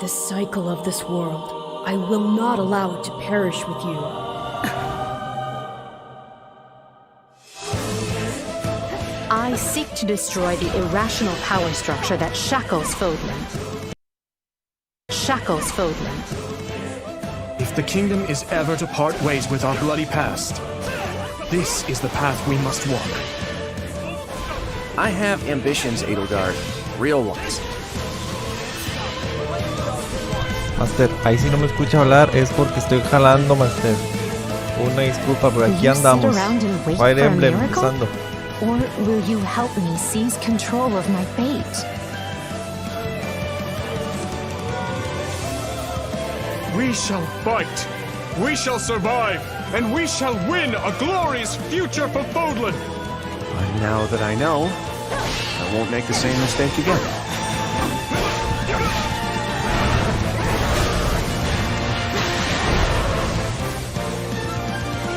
The cycle of this world. I will not allow it to perish with you. I seek to destroy the irrational power structure that shackles Fodlan. If the kingdom is ever to part ways with our bloody past, this is the path we must walk. I have ambitions, Edelgard. Real ones. Master, ahí si no me escucha hablar es porque estoy jalando, Master. Una disculpa, pero aquí andamos. Fire Emblem empezando. Or will you help me seize control of my fate? We shall fight, we shall survive, and we shall win a glorious future for Fodlan! And now that I know, I won't make the same mistake again.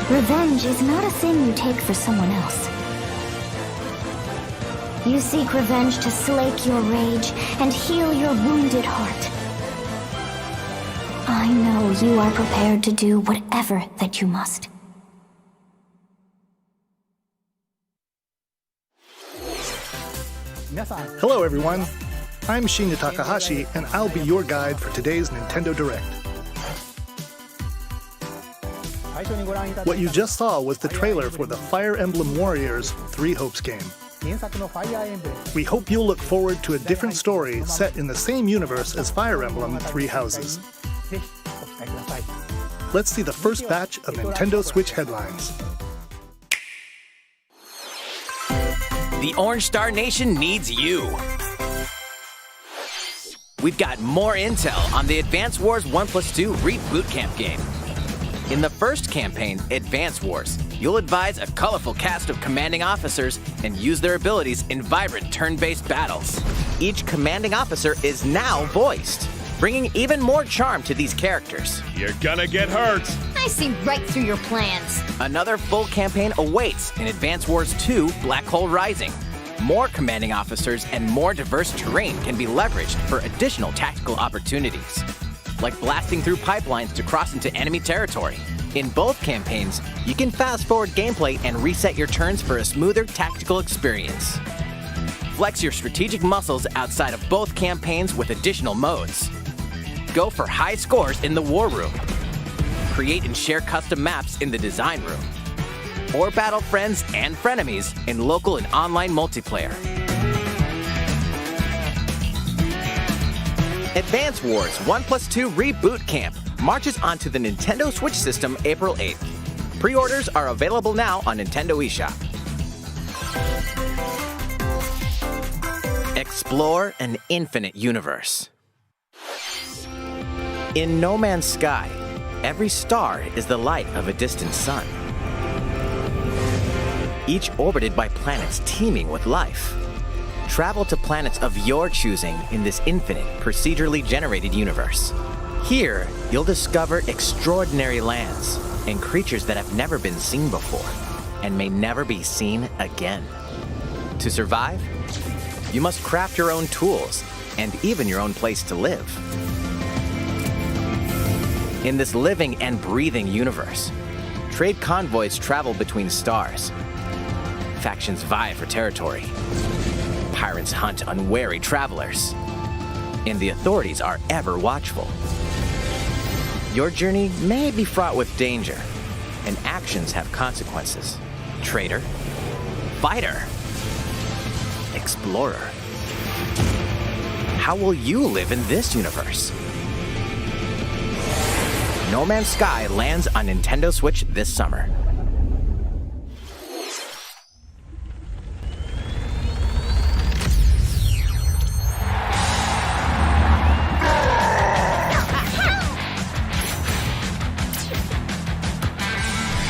Revenge is not a thing you take for someone else. You seek revenge to slake your rage and heal your wounded heart. I know you are prepared to do whatever that you must. Hello everyone, I'm Shinya Takahashi and I'll be your guide for today's Nintendo Direct. What you just saw was the trailer for the Fire Emblem Warriors 3 Hopes game. We hope you'll look forward to a different story set in the same universe as Fire Emblem 3 Houses. Let's see the first batch of Nintendo Switch headlines. The Orange Star Nation needs you. We've got more intel on the Advance Wars 1+2 Reboot Camp game. In the first campaign, Advance Wars, you'll advise a colorful cast of commanding officers and use their abilities in vibrant turn-based battles. Each commanding officer is now voiced, bringing even more charm to these characters. You're gonna get hurt! I see right through your plans. Another full campaign awaits in Advance Wars 2 Black Hole Rising. More commanding officers and more diverse terrain can be leveraged for additional tactical opportunities, like blasting through pipelines to cross into enemy territory. In both campaigns, you can fast-forward gameplay and reset your turns for a smoother tactical experience. Flex your strategic muscles outside of both campaigns with additional modes. Go for high scores in the War Room. Create and share custom maps in the Design Room. Or battle friends and frenemies in local and online multiplayer. Advance Wars 1+2 Reboot Camp marches onto the Nintendo Switch system April 8th. Pre-orders are available now on Nintendo eShop. Explore an infinite universe. In No Man's Sky, every star is the light of a distant sun, each orbited by planets teeming with life. Travel to planets of your choosing in this infinite, procedurally generated universe. Here, you'll discover extraordinary lands and creatures that have never been seen before and may never be seen again. To survive, you must craft your own tools and even your own place to live. In this living and breathing universe, trade convoys travel between stars. Factions vie for territory. Pirates hunt unwary travelers. And the authorities are ever watchful. Your journey may be fraught with danger, and actions have consequences. Traitor, fighter, explorer. How will you live in this universe? No Man's Sky lands on Nintendo Switch this summer.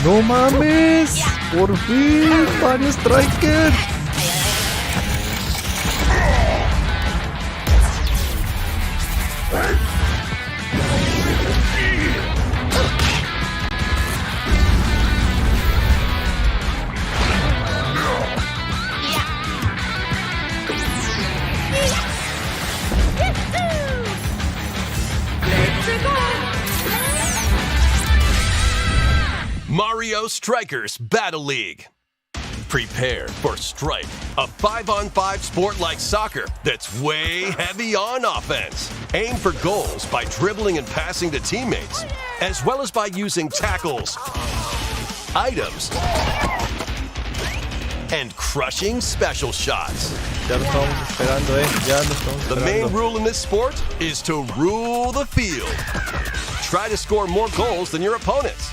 ¡No mames! ¡Por fin! ¡Mario Striker! Mario Strikers Battle League. Prepare for Strike, a 5-on-5 sport like soccer that's way heavy on offense. Aim for goals by dribbling and passing to teammates, as well as by using tackles, items, and crushing special shots. Ya lo estamos esperando, ya lo estamos esperando. The main rule in this sport is to rule the field. Try to score more goals than your opponents.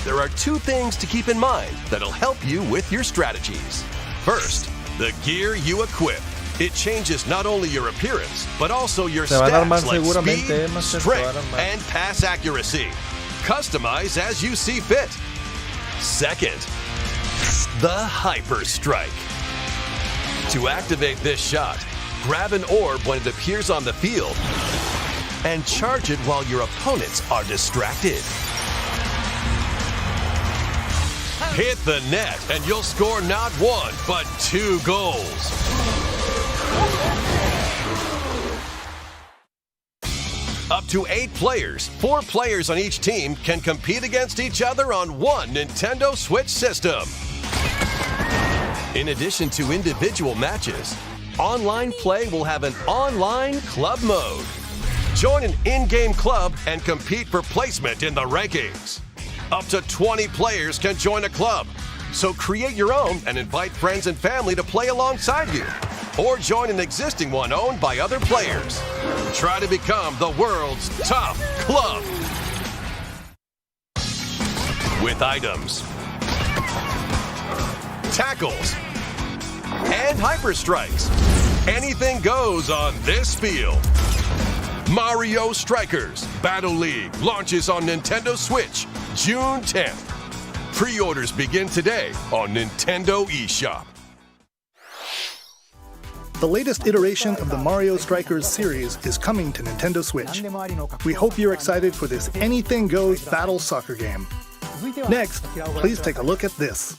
There are two things to keep in mind that'll help you with your strategies. First, the gear you equip. It changes not only your appearance, but also your stats like speed, strength, and pass accuracy. Customize as you see fit. Second, the Hyper Strike. To activate this shot, grab an orb when it appears on the field and charge it while your opponents are distracted. Hit the net and you'll score not one, but 2 goals. Up to 8 players, 4 players on each team can compete against each other on one Nintendo Switch system. In addition to individual matches, online play will have an online club mode. Join an in-game club and compete for placement in the rankings. Up to 20 players can join a club, so create your own and invite friends and family to play alongside you, or join an existing one owned by other players. Try to become the world's top club. With items, tackles, and hyper strikes, anything goes on this field. Mario Strikers Battle League launches on Nintendo Switch June 10th. Pre-orders begin today on Nintendo eShop. The latest iteration of the Mario Strikers series is coming to Nintendo Switch. We hope you're excited for this anything goes battle soccer game. Next, please take a look at this.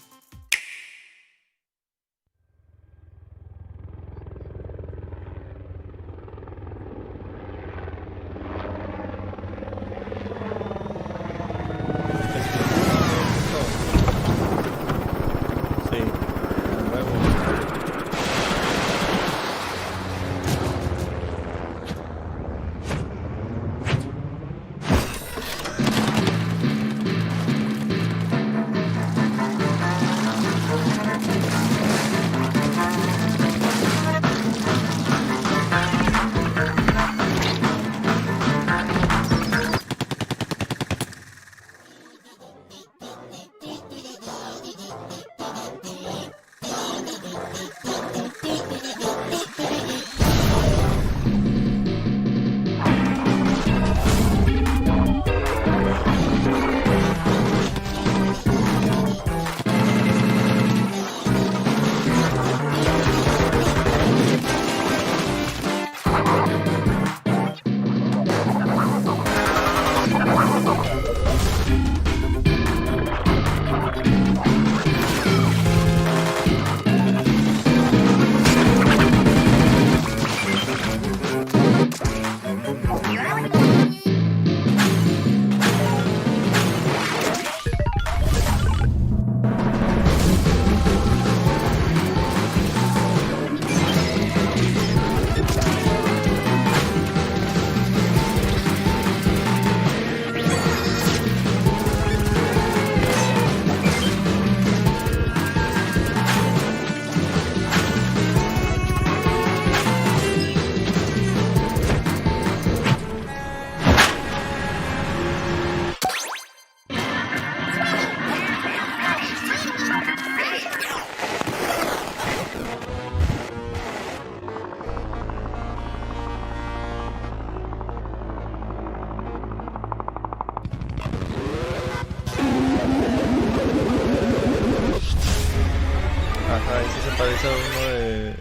parece a uno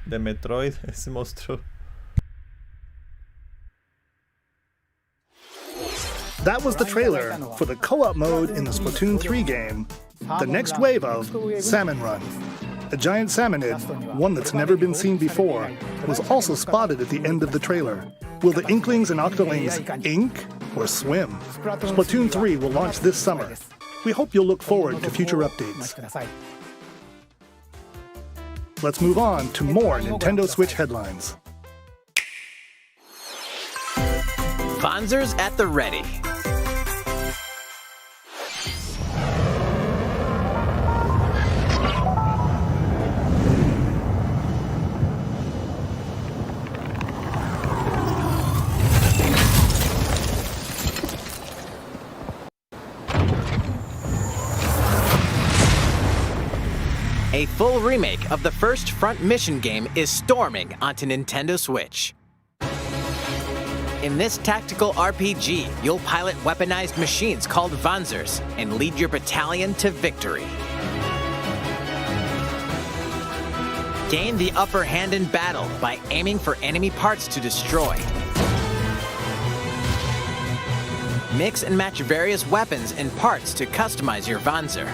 de Metroid, ese monstruo. That was the trailer for the co-op mode in the Splatoon 3 game, the next wave of Salmon Run. A giant salmonid, one that's never been seen before, was also spotted at the end of the trailer. Will the Inklings and Octolings ink or swim. Splatoon 3 will launch this summer. We hope you'll look forward to future updates. Let's move on to more Nintendo Switch headlines. Bonzers at the ready. A full remake of the first Front Mission game is storming onto Nintendo Switch. In this tactical RPG, you'll pilot weaponized machines called Panzers and lead your battalion to victory. Gain the upper hand in battle by aiming for enemy parts to destroy. Mix and match various weapons and parts to customize your Panzer.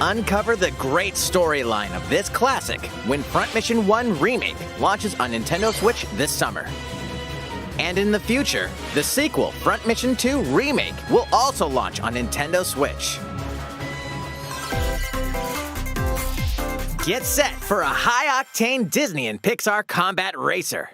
Uncover the great storyline of this classic when Front Mission 1 Remake launches on Nintendo Switch this summer. And in the future, the sequel, Front Mission 2 Remake, will also launch on Nintendo Switch. Get set for a high-octane Disney and Pixar combat racer.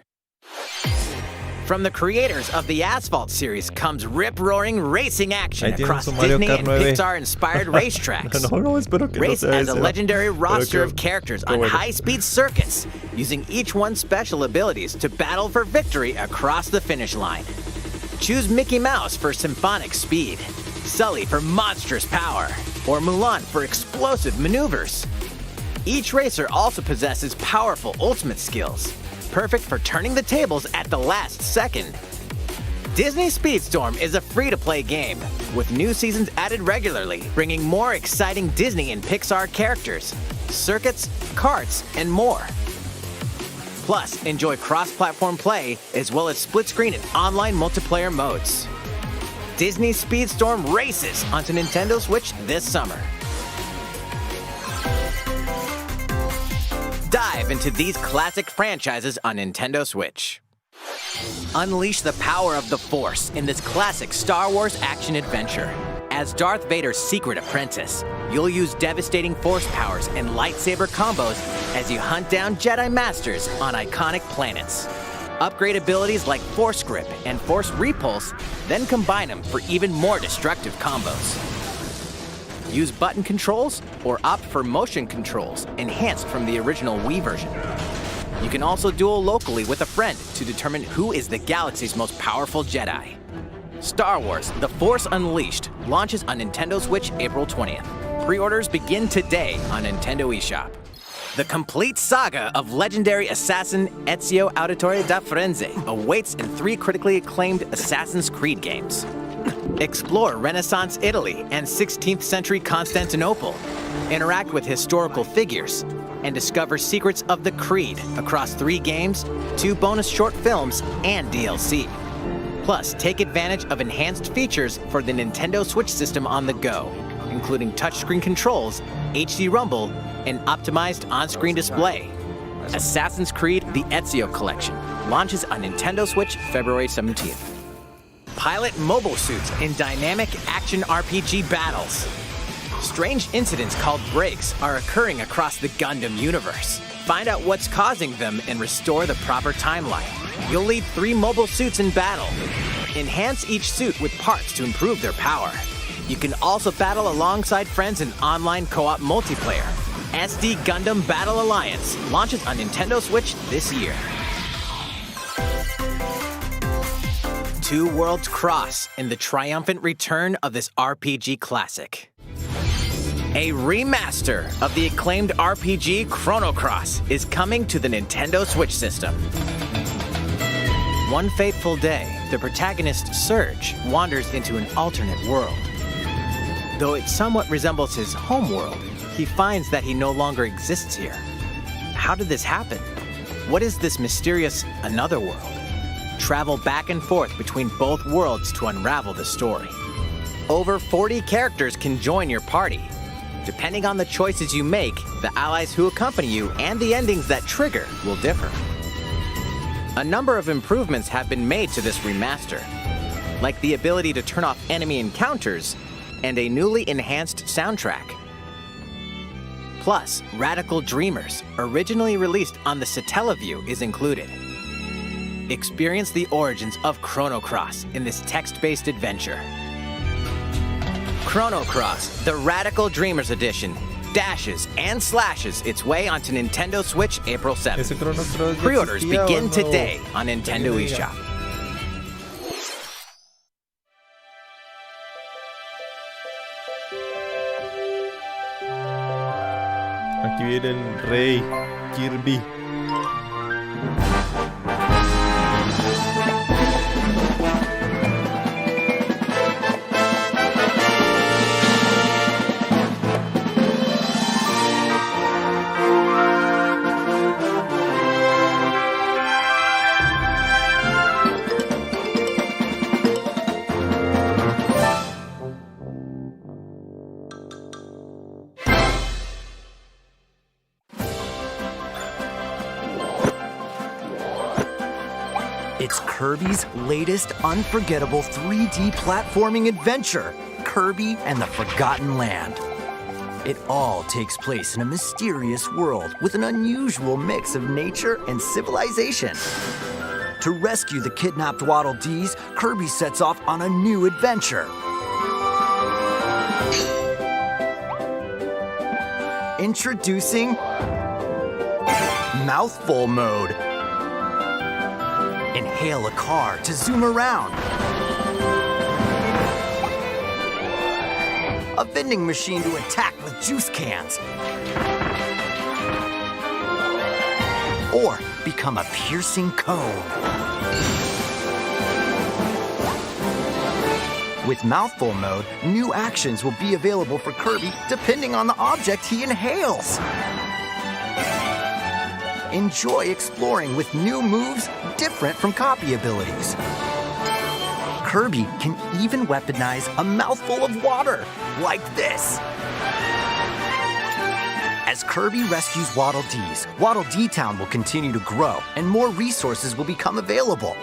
From the creators of the Asphalt series comes rip-roaring racing action across Disney and Pixar-inspired racetracks. Race as a legendary roster of characters on high-speed circuits, using each one's special abilities to battle for victory across the finish line. Choose Mickey Mouse for symphonic speed, Sully for monstrous power, or Mulan for explosive maneuvers. Each racer also possesses powerful ultimate skills, perfect for turning the tables at the last second. Disney Speedstorm is a free-to-play game, with new seasons added regularly, bringing more exciting Disney and Pixar characters, circuits, karts, and more. Plus, enjoy cross-platform play, as well as split-screen and online multiplayer modes. Disney Speedstorm races onto Nintendo Switch this summer. Dive into these classic franchises on Nintendo Switch. Unleash the power of the Force in this classic Star Wars action-adventure. As Darth Vader's secret apprentice, you'll use devastating Force powers and lightsaber combos as you hunt down Jedi Masters on iconic planets. Upgrade abilities like Force Grip and Force Repulse, then combine them for even more destructive combos. Use button controls or opt for motion controls, enhanced from the original Wii version. You can also duel locally with a friend to determine who is the galaxy's most powerful Jedi. Star Wars: The Force Unleashed launches on Nintendo Switch April 20th. Pre-orders begin today on Nintendo eShop. The complete saga of legendary assassin Ezio Auditore da Firenze awaits in 3 critically acclaimed Assassin's Creed games. Explore Renaissance Italy and 16th century Constantinople, interact with historical figures, and discover secrets of the Creed across 3 games, 2 bonus short films, and DLC. Plus, take advantage of enhanced features for the Nintendo Switch system on the go, including touchscreen controls, HD Rumble, and optimized on-screen display. Assassin's Creed: The Ezio Collection launches on Nintendo Switch February 17th. Pilot mobile suits in dynamic action RPG battles. Strange incidents called breaks are occurring across the Gundam universe. Find out what's causing them and restore the proper timeline. You'll lead 3 mobile suits in battle. Enhance each suit with parts to improve their power. You can also battle alongside friends in online co-op multiplayer. SD Gundam Battle Alliance launches on Nintendo Switch this year. Two worlds cross in the triumphant return of this RPG classic. A remaster of the acclaimed RPG Chrono Cross is coming to the Nintendo Switch system. One fateful day, the protagonist Serge wanders into an alternate world. Though it somewhat resembles his home world, he finds that he no longer exists here. How did this happen? What is this mysterious another world? Travel back and forth between both worlds to unravel the story. Over 40 characters can join your party. Depending on the choices you make, the allies who accompany you and the endings that trigger will differ. A number of improvements have been made to this remaster, like the ability to turn off enemy encounters and a newly enhanced soundtrack. Plus, Radical Dreamers, originally released on the Satellaview, is included. Experience the origins of Chrono Cross in this text-based adventure. Chrono Cross, the Radical Dreamers Edition, dashes and slashes its way onto Nintendo Switch April 7th. Pre-orders begin today on Nintendo eShop. Aquí viene el rey Kirby. It's Kirby's latest unforgettable 3D platforming adventure, Kirby and the Forgotten Land. It all takes place in a mysterious world with an unusual mix of nature and civilization. To rescue the kidnapped Waddle Dees, Kirby sets off on a new adventure. Introducing Mouthful Mode. Inhale a car to zoom around. A vending machine to attack with juice cans. Or become a piercing cone. With Mouthful Mode, new actions will be available for Kirby depending on the object he inhales. Enjoy exploring with new moves different from copy abilities. Kirby can even weaponize a mouthful of water, like this. As Kirby rescues Waddle Dees, Waddle Dee Town will continue to grow and more resources will become available.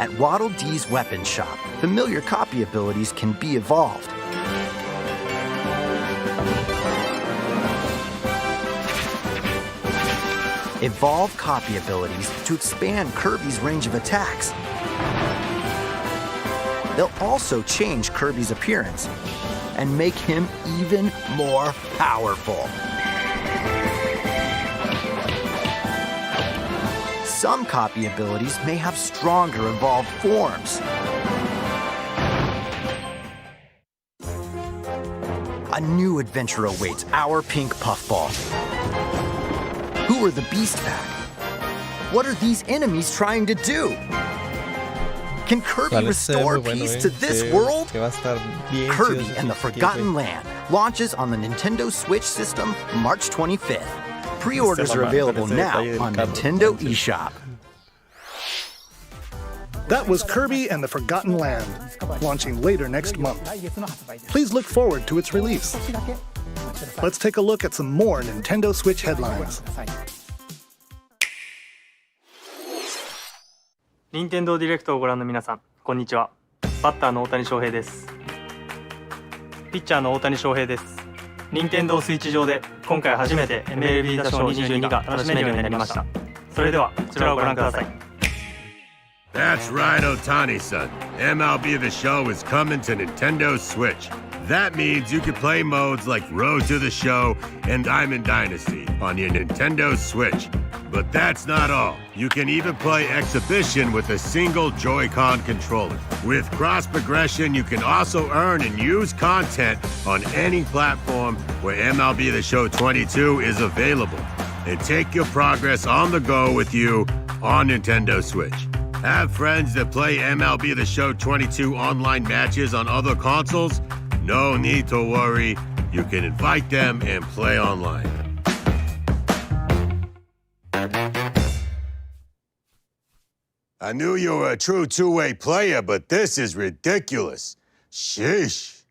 At Waddle Dee's Weapon Shop, familiar copy abilities can be evolved. Evolve copy abilities to expand Kirby's range of attacks. They'll also change Kirby's appearance and make him even more powerful. Some copy abilities may have stronger evolved forms. A new adventure awaits our pink puffball. Who are the Beast Pack? What are these enemies trying to do? Can Kirby restore peace to this world? Kirby and the Forgotten Land launches on the Nintendo Switch system March 25th. Pre-orders are available now on Nintendo eShop. That was Kirby and the Forgotten Land, launching later next month. Please look forward to its release. Let's take a look at some more Nintendo Switch headlines. 任天堂ディレクトをご覧の皆さん、こんにちは。バッターの大谷翔平です。ピッチャーの大谷翔平です。任天堂スイッチ上で今回初めて MLB 打賞22が楽しめるようになりました。それではこちらをご覧ください。That's right, Otani-san. MLB The Show is coming to Nintendo Switch. That means you can play modes like Road to the Show and Diamond Dynasty on your Nintendo Switch. But that's not all. You can even play Exhibition with a single Joy-Con controller. With cross progression, you can also earn and use content on any platform where MLB The Show 22 is available. And take your progress on the go with you on Nintendo Switch. Have friends that play MLB The Show 22 online matches on other consoles? No need to worry. You can invite them and play online. I knew you were a true two-way player, but this is ridiculous. Sheesh.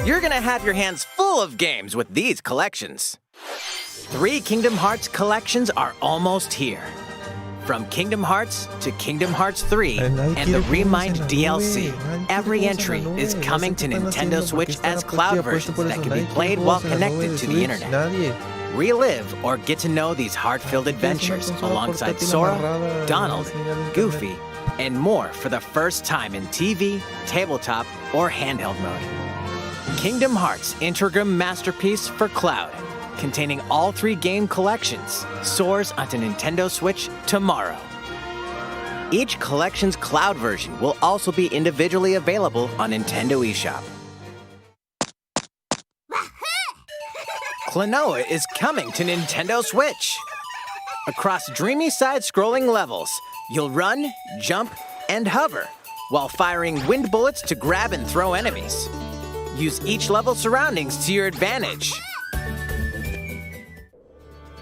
You're gonna have your hands full of games with these collections. 3 Kingdom Hearts collections are almost here. From Kingdom Hearts to Kingdom Hearts 3 and the Remind DLC, every entry is coming to Nintendo Switch as cloud versions that can be played while connected to the internet. Relive or get to know these heart-filled adventures alongside Sora, Donald, Goofy, and more for the first time in TV, tabletop, or handheld mode. Kingdom Hearts Intergram Masterpiece for Cloud, containing all 3 game collections, soars onto Nintendo Switch tomorrow. Each collection's cloud version will also be individually available on Nintendo eShop. Klonoa is coming to Nintendo Switch. Across dreamy side-scrolling levels, you'll run, jump, and hover, while firing wind bullets to grab and throw enemies. Use each level's surroundings to your advantage.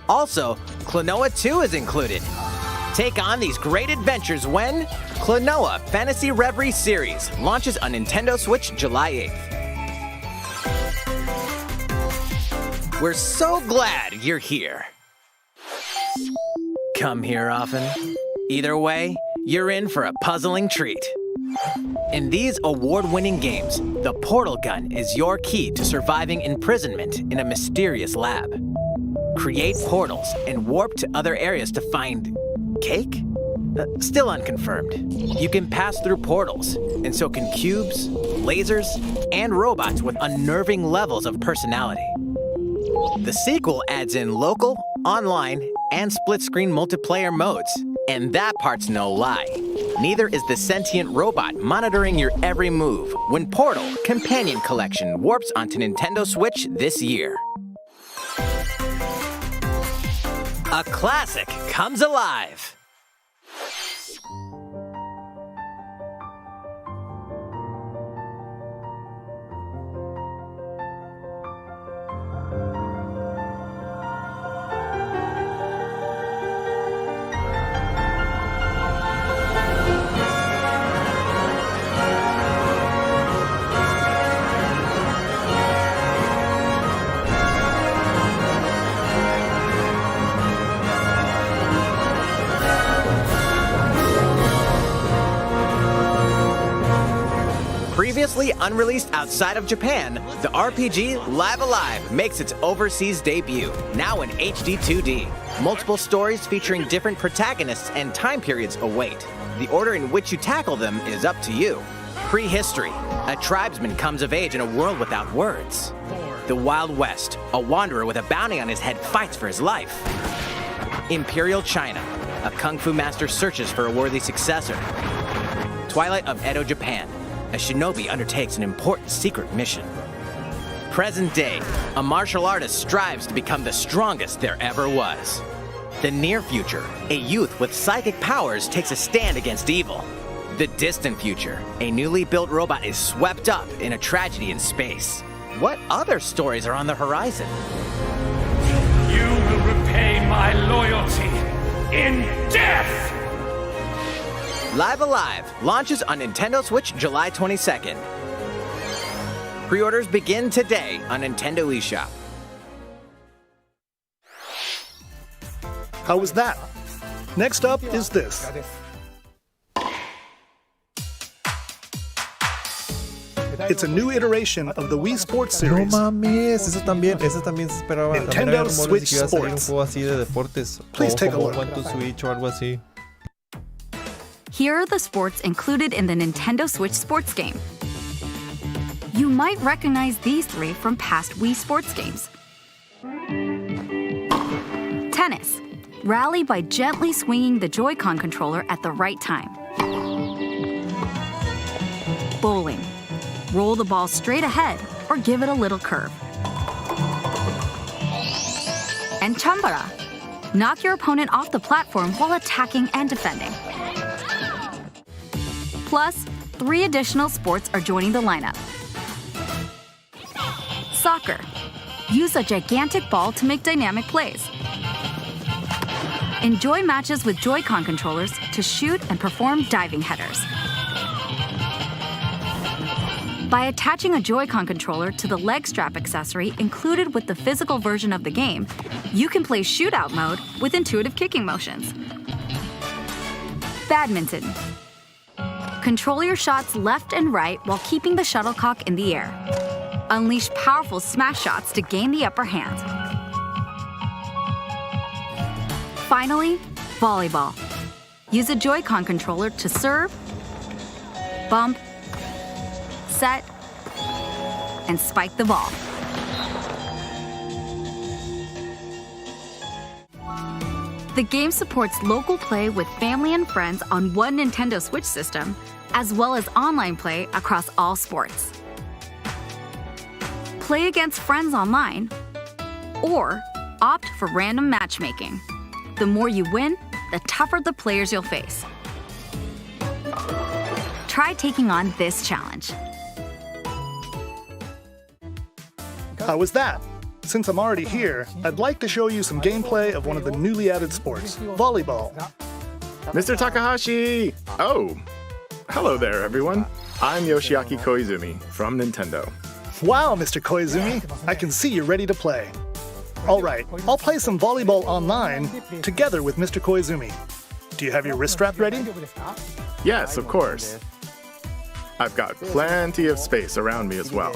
Also, Klonoa 2 is included. Take on these great adventures when Klonoa Fantasy Reverie Series launches on Nintendo Switch July 8th. We're so glad you're here. Come here often. Either way, you're in for a puzzling treat. In these award-winning games, the portal gun is your key to surviving imprisonment in a mysterious lab. Create portals and warp to other areas to find cake? Still unconfirmed. You can pass through portals, and so can cubes, lasers, and robots with unnerving levels of personality. The sequel adds in local, online, and split-screen multiplayer modes, and that part's no lie. Neither is the sentient robot monitoring your every move when Portal Companion Collection warps onto Nintendo Switch this year. A classic comes alive. Previously unreleased outside of Japan, the RPG Live Alive makes its overseas debut, now in HD 2D. Multiple stories featuring different protagonists and time periods await. The order in which you tackle them is up to you. Prehistory. A tribesman comes of age in a world without words. The Wild West. A wanderer with a bounty on his head fights for his life. Imperial China. A kung fu master searches for a worthy successor. Twilight of Edo, Japan. A shinobi undertakes an important secret mission. Present day, a martial artist strives to become the strongest there ever was. The near future, a youth with psychic powers takes a stand against evil. The distant future, a newly built robot is swept up in a tragedy in space. What other stories are on the horizon? You will repay my loyalty in death! Live Alive launches on Nintendo Switch July 22nd. Pre-orders begin today on Nintendo eShop. How was that? Next up is this. It's a new iteration of the Wii Sports series. No mames, eso también se esperaba. Nintendo Switch que iba a salir un Sports. juego así de deportes. Please take a como look. One to Switch o algo así. Here are the sports included in the Nintendo Switch sports game. You might recognize these 3 from past Wii sports games. Tennis. Rally by gently swinging the Joy-Con controller at the right time. Bowling. Roll the ball straight ahead or give it a little curve. And Chambara. Knock your opponent off the platform while attacking and defending. Plus, 3 additional sports are joining the lineup. Soccer. Use a gigantic ball to make dynamic plays. Enjoy matches with Joy-Con controllers to shoot and perform diving headers. By attaching a Joy-Con controller to the leg strap accessory included with the physical version of the game, you can play shootout mode with intuitive kicking motions. Badminton. Control your shots left and right while keeping the shuttlecock in the air. Unleash powerful smash shots to gain the upper hand. Finally, volleyball. Use a Joy-Con controller to serve, bump, set, and spike the ball. The game supports local play with family and friends on one Nintendo Switch system, as well as online play across all sports. Play against friends online, or opt for random matchmaking. The more you win, the tougher the players you'll face. Try taking on this challenge. How was that? Since I'm already here, I'd like to show you some gameplay of one of the newly added sports, volleyball. Mr. Takahashi! Oh, hello there, everyone. I'm Yoshiaki Koizumi from Nintendo. Wow, Mr. Koizumi, I can see you're ready to play. All right, I'll play some volleyball online together with Mr. Koizumi. Do you have your wrist strap ready? Yes, of course. I've got plenty of space around me as well.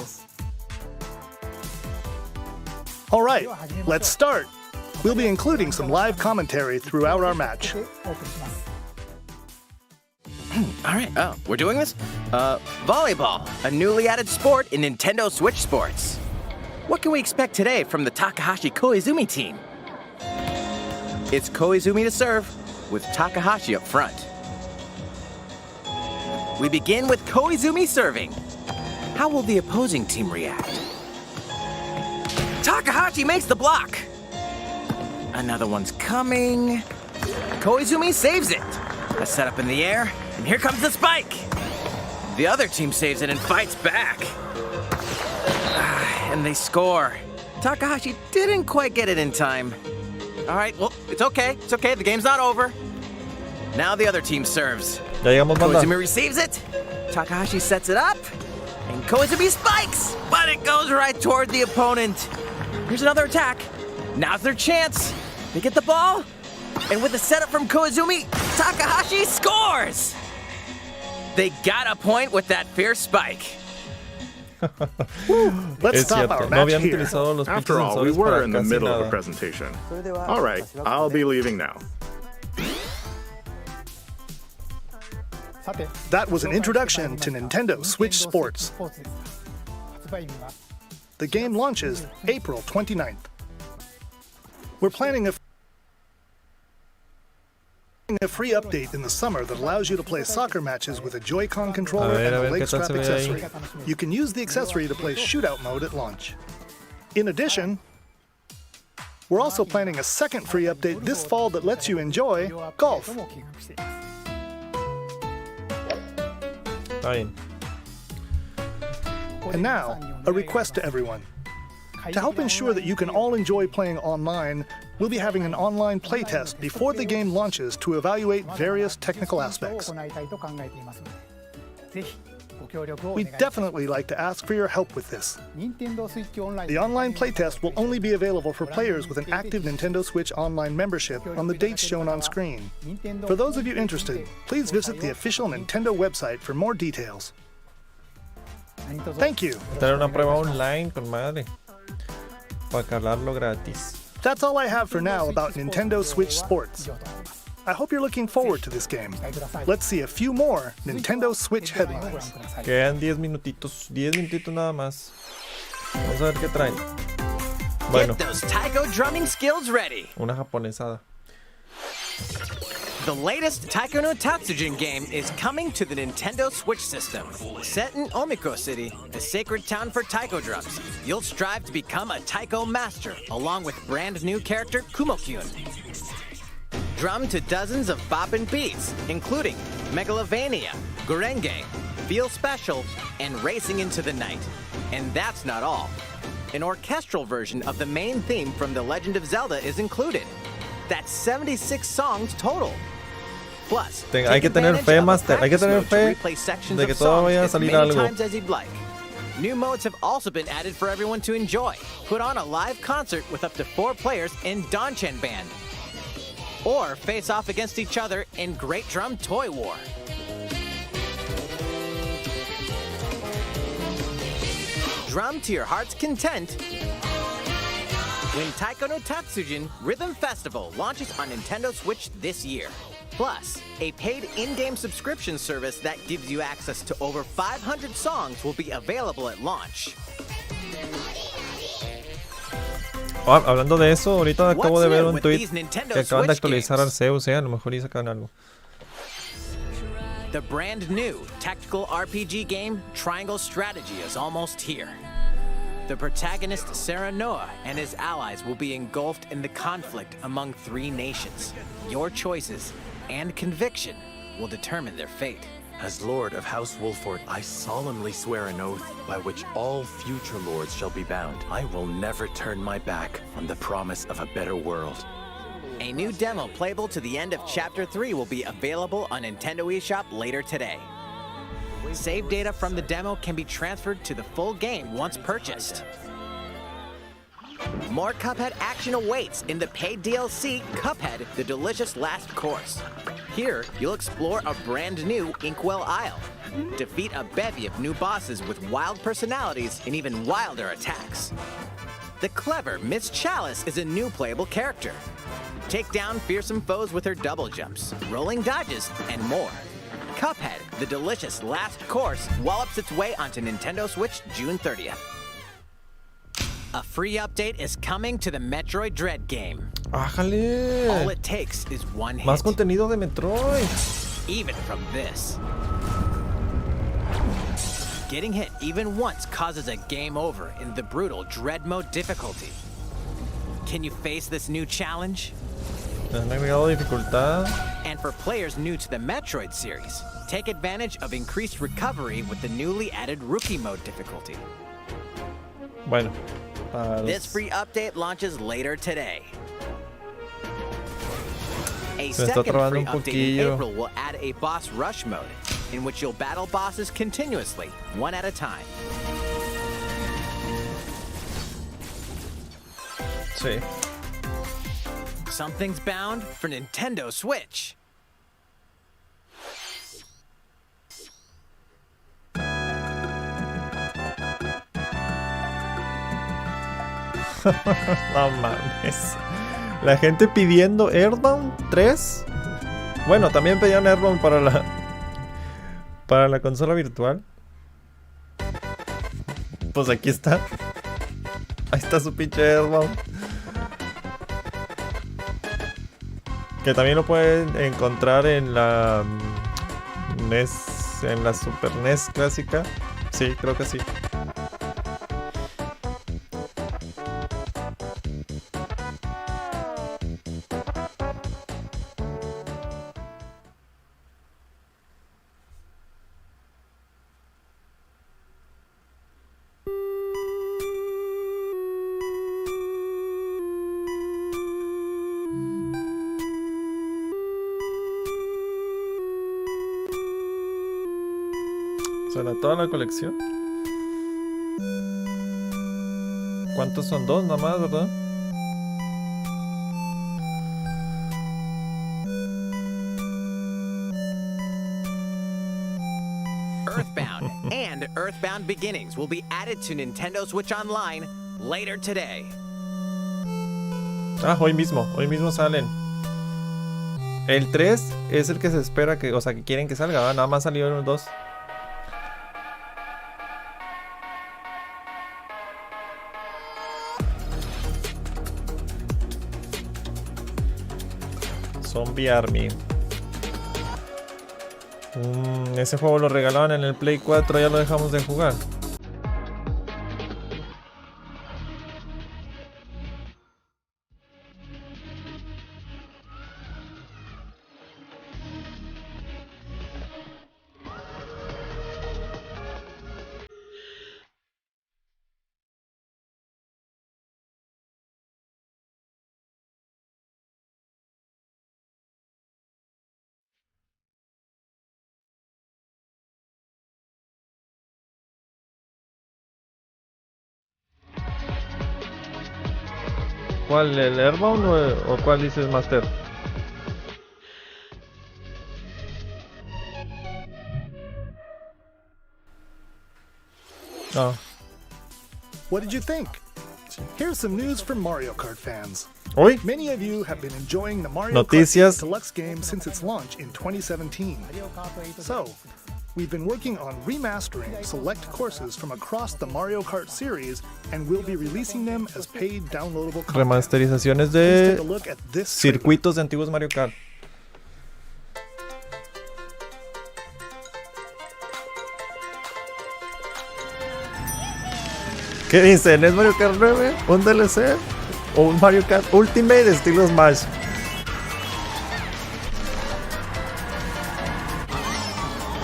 All right, let's start. We'll be including some live commentary throughout our match. All right, we're doing this? Volleyball, a newly added sport in Nintendo Switch Sports. What can we expect today from the Takahashi Koizumi team? It's Koizumi to serve, with Takahashi up front. We begin with Koizumi serving. How will the opposing team react? Takahashi makes the block. Another one's coming. Koizumi saves it. A setup in the air, and here comes the spike. The other team saves it and fights back. And they score. Takahashi didn't quite get it in time. All right, well, it's okay. It's okay. The game's not over. Now the other team serves. Koizumi receives it. Takahashi sets it up. And Koizumi spikes, but it goes right toward the opponent. Here's another attack. Now's their chance. They get the ball. And with the setup from Koizumi, Takahashi scores! They got a point with that fierce spike. Let's stop our match here. After all, we were in the middle of a presentation. All right, I'll be leaving now. That was an introduction to Nintendo Switch Sports. The game launches April 29th. We're planning a free update in the summer that allows you to play soccer matches with a Joy-Con controller and a leg strap accessory. You can use the accessory to play shootout mode at launch. In addition, we're also planning a second free update this fall that lets you enjoy golf. And now, a request to everyone. To help ensure that you can all enjoy playing online, we'll be having an online playtest before the game launches to evaluate various technical aspects. We'd definitely like to ask for your help with this. The online playtest will only be available for players with an active Nintendo Switch Online membership on the dates shown on screen. For those of you interested, please visit the official Nintendo website for more details. Thank you. Una prueba online con madre. Para calarlo gratis. That's all I have for now about Nintendo Switch Sports. I hope you're looking forward to this game. Let's see a few more Nintendo Switch headlines. Quedan 10 minutitos nada más. Vamos a ver qué traen. Bueno. Get those taiko drumming skills ready. Una japonesada. The latest Taiko no Tatsujin game is coming to the Nintendo Switch system. Set in Omiko City, the sacred town for taiko drums, you'll strive to become a taiko master, along with brand new character Kumo-kyun. Drum to dozens of boppin' beats, including Megalovania, Gurenge, Feel Special, and Racing into the Night. And that's not all. An orchestral version of the main theme from The Legend of Zelda is included. That's 76 songs total. Plus, hay que tener fe, Master. Hay que tener fe de que todo vaya a salir algo. New modes have also been added for everyone to enjoy. Put on a live concert with up to 4 players in Donchen Band. Or face off against each other in Great Drum Toy War. Drum to your heart's content when Taiko no Tatsujin Rhythm Festival launches on Nintendo Switch this year. Plus, a paid in-game subscription service that gives you access to over 500 songs will be available at launch. Hablando de eso, ahorita acabo de ver un tweet que acaban de actualizar Arceus, a lo mejor y sacan algo. The brand new tactical RPG game Triangle Strategy is almost here. The protagonist Sarah Noah and his allies will be engulfed in the conflict among 3 nations. Your choices and conviction will determine their fate. As Lord of House Wolford, I solemnly swear an oath by which all future lords shall be bound. I will never turn my back on the promise of a better world. A new demo playable to the end of Chapter 3 will be available on Nintendo eShop later today. Save data from the demo can be transferred to the full game once purchased. More Cuphead action awaits in the paid DLC, Cuphead, The Delicious Last Course. Here, you'll explore a brand new Inkwell Isle, defeat a bevy of new bosses with wild personalities and even wilder attacks. The clever Miss Chalice is a new playable character. Take down fearsome foes with her double jumps, rolling dodges, and more. Cuphead, The Delicious Last Course wallops its way onto Nintendo Switch June 30th. A free update is coming to the Metroid Dread game. ¡Ájale! All it takes is one hit. Más contenido de Metroid. Even from this. Getting hit even once causes a game over in the brutal Dread Mode difficulty. Can you face this new challenge? Han agregado dificultad. And for players new to the Metroid series, take advantage of increased recovery with the newly added Rookie Mode difficulty. Bueno. This free update launches later today. A Se está second trabando free un update in poquillo. April will add a boss rush mode, in which you'll battle bosses continuously, one at a time. Sí. Something's bound for Nintendo Switch. No mames. La gente pidiendo Earthbound 3. Bueno, también pedían Earthbound para la consola virtual. Pues aquí está. Ahí está su pinche Earthbound. Que también lo pueden encontrar en la NES, en la Super NES clásica. Sí, creo que sí. ¿Será toda la colección? ¿Cuántos son? 2 nada más, ¿verdad? Earthbound and Earthbound Beginnings will be added to Nintendo Switch Online later today. Ah, hoy mismo salen. El 3 es el que se espera que, o sea, que quieren que salga, ¿verdad? Nada más salieron los 2. Zombie Army. Ese juego lo regalaban en el Play 4, ya lo dejamos de jugar. ¿Cuál? ¿El Airbound o cuál dices, Master? Oh. What did you think? Here's some news from Mario Kart fans. Uy. Many of you have been enjoying the Mario Noticias. Kart Deluxe game since its launch in 2017. So, we've been working on remastering select courses from across the Mario Kart series, and we'll be releasing them as paid downloadable content. Remasterizaciones Please de take a look at this circuitos de antiguos Mario Kart. ¿Qué dicen? ¿Es Mario Kart 9? ¿Un DLC? ¿O un Mario Kart Ultimate estilo Smash?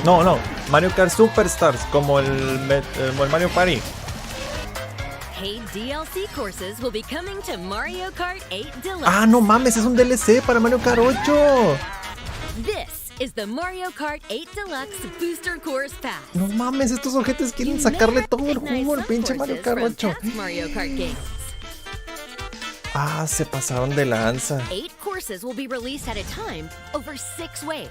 No. Mario Kart Superstars, como el Mario Party. Paid DLC courses will be coming to Mario Kart 8 Deluxe. Ah, no mames, es un DLC para Mario Kart 8. This is the Mario Kart 8 Deluxe Booster Course Pass. No mames, estos ojetes quieren sacarle todo el jugo al pinche Mario Kart 8. Mario Kart games. Ah, se pasaron de lanza. 8 courses will be released at a time over 6 waves.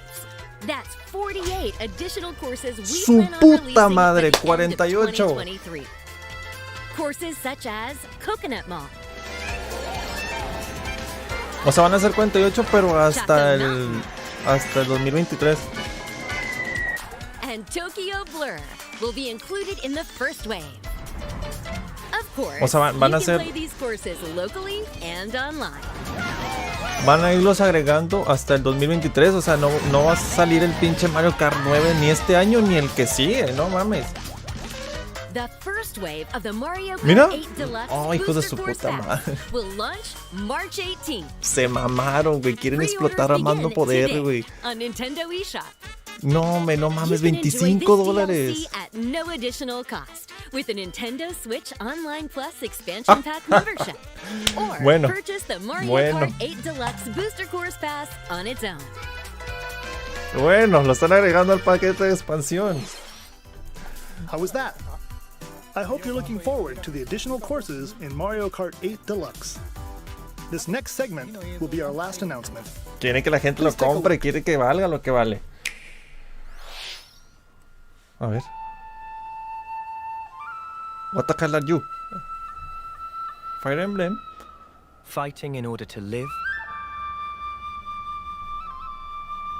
That's 48 additional courses we Su plan on puta releasing madre, by the end of 48. 2023. Courses such as Coconut Mall. O sea, van a ser 48, pero hasta el 2023. And Tokyo Blur will be included in the first wave. Of course, O sea, van a you ser- can play these courses locally and online. Van a irlos agregando hasta el 2023. O sea, no va a salir el pinche Mario Kart 9 ni este año ni el que sigue. No mames. The first wave of the Mario Kart Mira. 8 Deluxe Oh, hijos de Booster su Course puta Pass madre. will launch March 18th. Se mamaron, güey. Quieren explotar a mando Begin poder, today güey. on Nintendo eShop. No mames, You can enjoy this $25. DLC at no additional cost with a Nintendo Switch Online Plus Expansion Pack membership. Or Bueno. purchase the Mario Bueno. Kart 8 Deluxe Booster Course Pass on its own. Bueno, lo están agregando al paquete de expansión. How was that? I hope you're looking forward to the additional courses in Mario Kart 8 Deluxe. This next segment will be our last announcement. Quiere que la gente lo compre, quiere que valga lo que vale. A ver. What the hell are you? Fire Emblem. Fighting in order to live,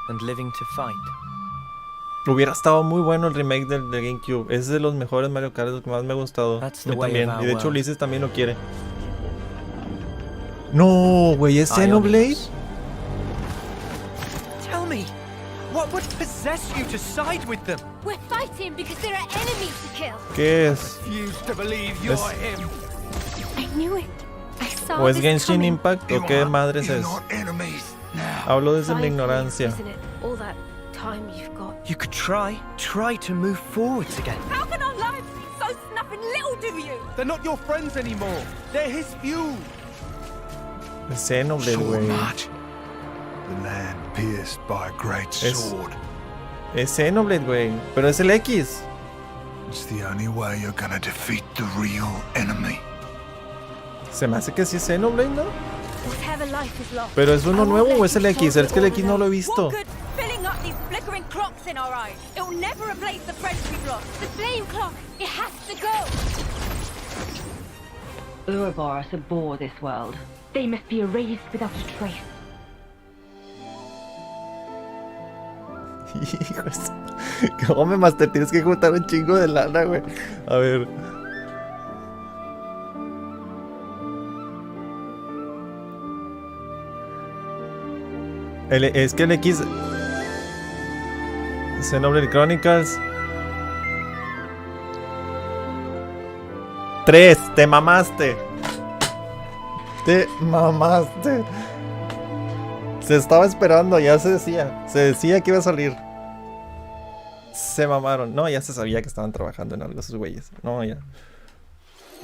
and living to fight. Hubiera estado muy bueno el remake del de GameCube. Es de los mejores Mario Kart, es lo que más me ha gustado. A the mí way también. of our Y de hecho world. Ulises también lo quiere. No, güey, ¿es Xenoblade? Tell me, what would possess you to side with them? We're fighting because there are enemies to kill. ¿Qué es? Refuse to believe you're Es- him. I knew it. I saw ¿O es this Genshin coming. Impact? ¿O qué madres es? Hablo desde mi ignorancia. Isn't it? All that time you've got. You could try to move forwards again. How can our lives be so snuffing little to you? They're not your friends anymore. They're his fuel. Es Xenoblade, güey. The land pierced by a great Es- sword. Es Xenoblade, güey. Pero es el X. It's the only way you're gonna defeat the real enemy. Se me hace que sí es Xenoblade, ¿no? Whatever life is lost. Pero es uno nuevo o es el X. Es que el X no lo he visto. Filling up these flickering clocks in our eyes. It will never replace the friends we've lost. The flame clock, it has to go. Ouroboros abhor this world. They must be erased without a trace. Hijos. Hombre, Master, tienes que juntar un chingo de lana, güey. A ver. Es que el X. Xenoblade Chronicles 3, te mamaste. Te mamaste. Se estaba esperando, ya se decía. Se decía que iba a salir. Se mamaron. No, ya se sabía que estaban trabajando en algo esos güeyes. No, ya.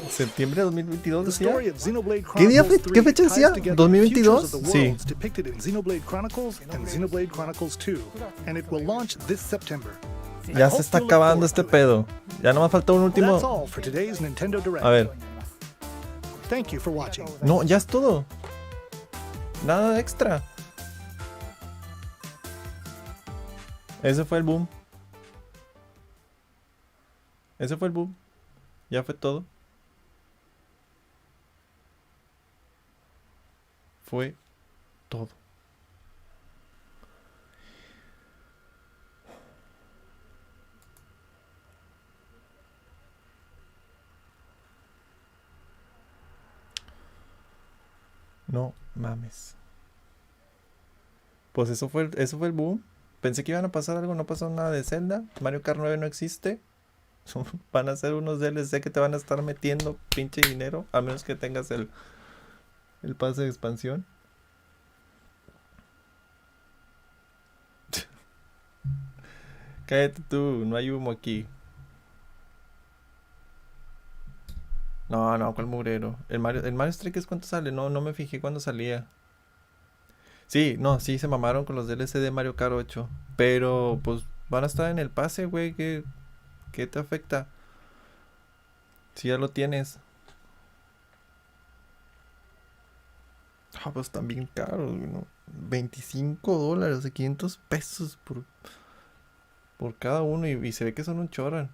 Septiembre de 2022 The decía. story of Xenoblade ¿Qué día Chronicles fe- qué 3 fecha ties decía? together ¿2022? futures of the Sí. worlds depicted in Xenoblade Chronicles and Xenoblade Chronicles 2, and it will launch this September. Ya se está acabando este pedo. Ya no me falta un That's último. all for today's Nintendo Direct. A ver. Thank you for watching. No, ya es todo. Nada extra. Ese fue el boom. Ese fue el boom. Ya fue todo. Fue todo. No mames. Pues eso fue el boom. Pensé que iban a pasar algo, no pasó nada de Zelda. Mario Kart 9 no existe. Van a ser unos DLC que te van a estar metiendo pinche dinero, a menos que tengas el pase de expansión. Cállate tú, no hay humo aquí. No, ¿cuál mugrero? El Mario Strikers, ¿cuánto sale? No me fijé cuándo salía. Sí, no, sí se mamaron con los DLC de Mario Kart 8. Pero, pues, van a estar en el pase, güey. ¿Qué te afecta? Si ya lo tienes. Pues están bien caros, güey, ¿no? $25, de 500 pesos por cada uno. Y se ve que son un chorro.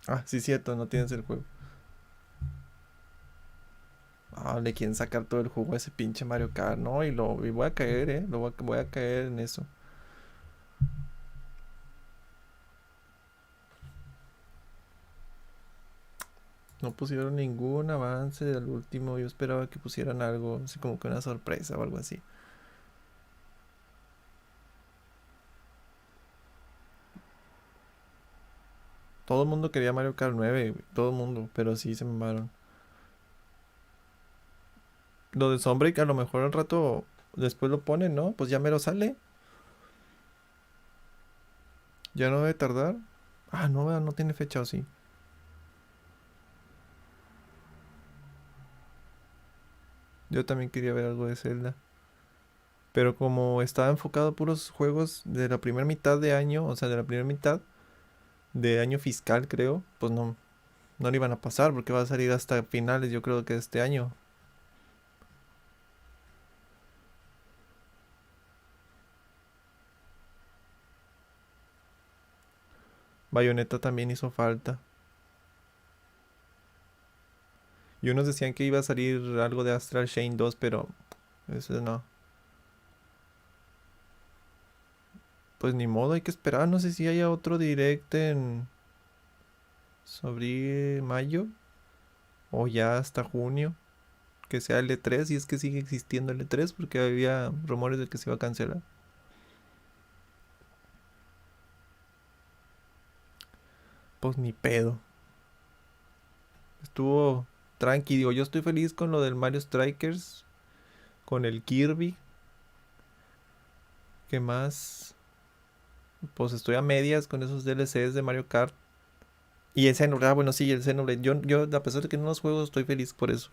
Ah, sí, cierto, no tienes el juego. Le quieren sacar todo el jugo a ese pinche Mario Kart, ¿no? Y voy a caer, voy a caer en eso. No pusieron ningún avance del último. Yo esperaba que pusieran algo, así como que una sorpresa o algo así. Todo el mundo quería Mario Kart 9, todo el mundo, pero sí se mamaron. Lo de Sunbreak a lo mejor al rato después lo ponen, ¿no? Pues ya mero sale. Ya no debe tardar. No tiene fecha, ¿o sí? Yo también quería ver algo de Zelda. Pero como estaba enfocado a puros juegos de la primera mitad de año, o sea, de la primera mitad de año fiscal, creo, pues no le iban a pasar porque va a salir hasta finales, yo creo que de este año. Bayonetta también hizo falta. Y unos decían que iba a salir algo de Astral Chain 2, pero eso no. Pues ni modo, hay que esperar. No sé si haya otro direct sobre mayo o ya hasta junio, que sea el E3, y es que sigue existiendo el E3, porque había rumores de que se iba a cancelar. Pues ni pedo. Estuvo tranqui, digo, yo estoy feliz con lo del Mario Strikers, con el Kirby. ¿Qué más? Pues estoy a medias con esos DLCs de Mario Kart. Y el Xenoblade, bueno, sí, el Xenoblade. Yo, a pesar de que no los juego, estoy feliz por eso.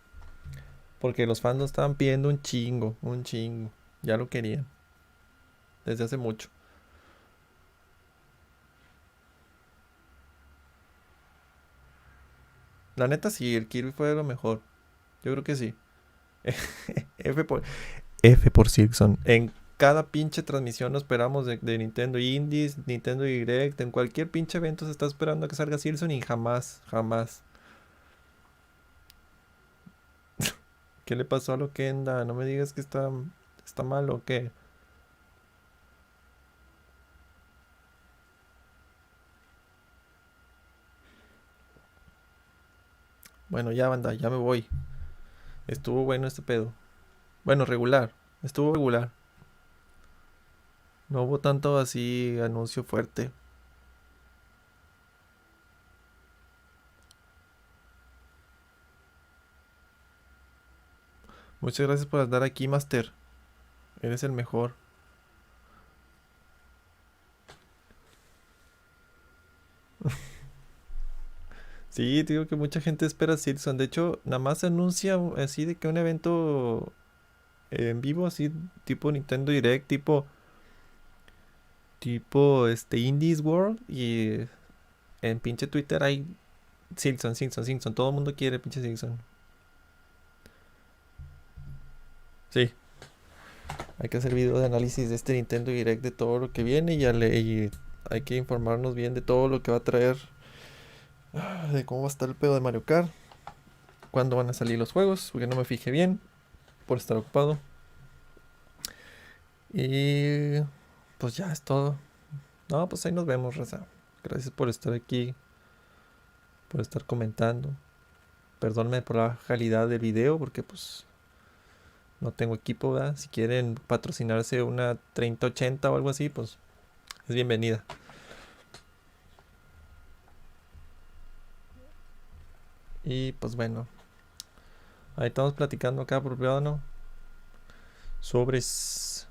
Porque los fans lo estaban pidiendo un chingo. Ya lo querían. Desde hace mucho. La neta sí, el Kirby fue lo mejor. Yo creo que sí. F por Silson. En cada pinche transmisión lo esperamos de Nintendo Indies, Nintendo Direct. En cualquier pinche evento se está esperando a que salga Silson y jamás. ¿Qué le pasó a Loquenda? No me digas que está mal o qué. Bueno, ya banda, ya me voy. Estuvo bueno este pedo. Bueno, regular. Estuvo regular. No hubo tanto así anuncio fuerte. Muchas gracias por andar aquí, Master. Eres el mejor. Sí, digo que mucha gente espera Silson. De hecho, nada más se anuncia así de que un evento en vivo, así tipo Nintendo Direct, tipo Indies World, y en pinche Twitter hay Silson. Todo el mundo quiere pinche Silson. Sí. Hay que hacer video de análisis de este Nintendo Direct, de todo lo que viene, y hay que informarnos bien de todo lo que va a traer, de cómo va a estar el pedo de Mario Kart, cuándo van a salir los juegos, porque no me fijé bien por estar ocupado. Y pues ya es todo. No, pues ahí nos vemos, raza. Gracias por estar aquí, por estar comentando. Perdónenme por la calidad del video, porque pues no tengo equipo, ¿verdad? Si quieren patrocinarse una 3080 o algo así, pues es bienvenida. Y pues bueno, ahí estamos platicando acá por privado, ¿no? Sobres.